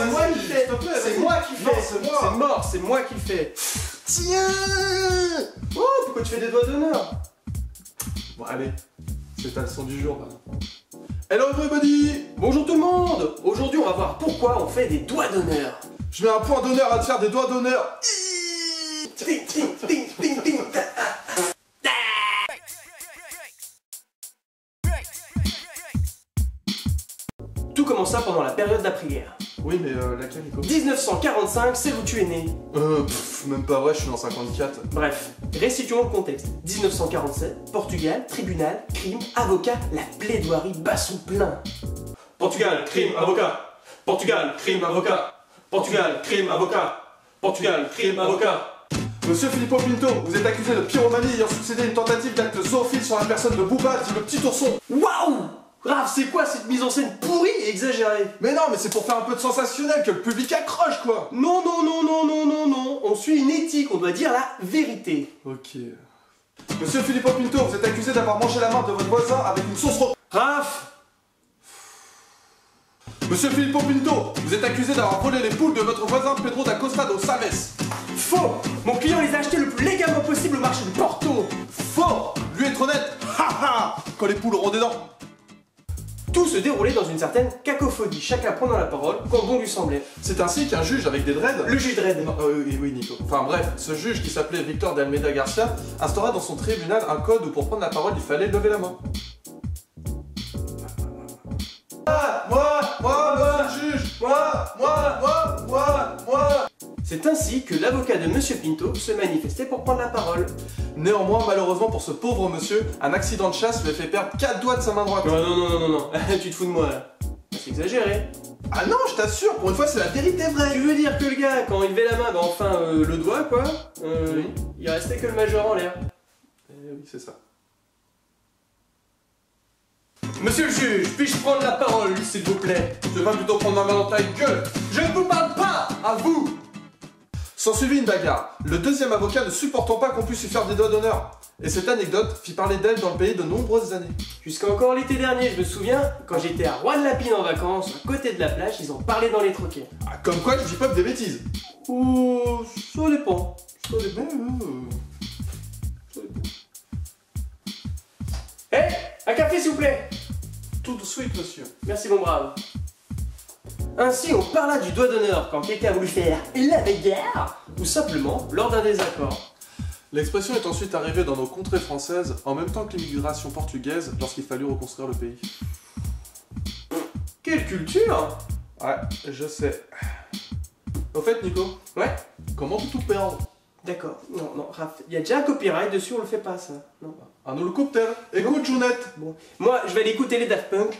c'est moi qui fais. C'est moi qui fais. C'est moi. C'est mort, c'est moi qui fais. Tiens. Oh, pourquoi tu fais des doigts d'honneur? Bon, allez, c'est ta leçon du jour, maintenant. Hello everybody. Bonjour tout le monde. Aujourd'hui, on va voir pourquoi on fait des doigts d'honneur. Je mets un point d'honneur à te faire des doigts d'honneur. Ting, ting, ting, ting, ting. Tout commença pendant la période d'après-guerre. Oui, mais laquelle, Nico? 1945, c'est où tu es né. Même pas vrai, je suis dans 54. Bref, restituons le contexte. 1947, Portugal, tribunal, crime, avocat, la plaidoirie bat son plein. Portugal, crime, avocat. Portugal, crime, avocat. Portugal, crime, avocat. Portugal, crime, avocat. Monsieur Filippo Pinto, vous êtes accusé de pyromanie ayant succédé à une tentative d'acte zoophile sur la personne de Booba, dit le petit ourson. Waouh! Raph, c'est quoi cette mise en scène pourrie et exagérée? Mais non, mais c'est pour faire un peu de sensationnel, que le public accroche, quoi. Non, non, non, non, non, non, non. On suit une éthique, on doit dire la vérité. Ok. Monsieur Filippo Pinto, vous êtes accusé d'avoir mangé la main de votre voisin avec une sauce rôtie. Raph! Monsieur Filippo Pinto, vous êtes accusé d'avoir volé les poules de votre voisin Pedro da Costa do Salles. Faux! Mon client les a achetées le plus légalement possible au marché de Porto. Faux! Lui être honnête, haha, quand les poules auront des dents. Tout se déroulait dans une certaine cacophonie, chacun prenant la parole quand bon lui semblait. C'est ainsi qu'un juge avec des dreads... Le juge Dredd. Non, oui, Nico. Enfin bref, ce juge qui s'appelait Victor de Almeida Garcia instaura dans son tribunal un code où pour prendre la parole il fallait lever la main. Moi, monsieur le juge, moi. C'est ainsi que l'avocat de Monsieur Pinto se manifestait pour prendre la parole. Néanmoins, malheureusement pour ce pauvre monsieur, un accident de chasse lui a fait perdre 4 doigts de sa main droite. Non, non, non, non, non, non. Tu te fous de moi là. C'est exagéré. Ah non, je t'assure, pour une fois c'est la vérité vraie. Tu veux dire que le gars, quand il levait la main, bah enfin le doigt quoi, il restait que le majeur en l'air. Oui, c'est ça. Monsieur le juge, puis-je prendre la parole, s'il vous plaît? Tu vas plutôt prendre ma main dans ta gueule. Je ne vous parle pas à vous! S'ensuivit une bagarre. Le deuxième avocat ne supportant pas qu'on puisse lui faire des doigts d'honneur. Et cette anecdote fit parler d'elle dans le pays de nombreuses années. Jusqu'à encore l'été dernier, je me souviens, quand j'étais à Rouen-de-Lapine en vacances, à côté de la plage, ils en parlaient dans les troquets. Ah, comme quoi je dis pas que des bêtises. Ça dépend. Ça dépend. Hé, un café s'il vous plaît! Tout de suite, monsieur. Merci mon brave. Ainsi, on parla du doigt d'honneur quand quelqu'un a voulu faire la bagarre, ou simplement lors d'un désaccord. L'expression est ensuite arrivée dans nos contrées françaises en même temps que l'immigration portugaise lorsqu'il fallut reconstruire le pays. Quelle culture! Ouais, je sais. Au fait, Nico, Ouais? comment tout perdre? D'accord. Non, non, Raph, il y a déjà un copyright dessus, on le fait pas ça. Non. Ah, nous le coupe-t-elle? Écoute, Jounette. Bon. Moi, je vais aller écouter les Daft Punk.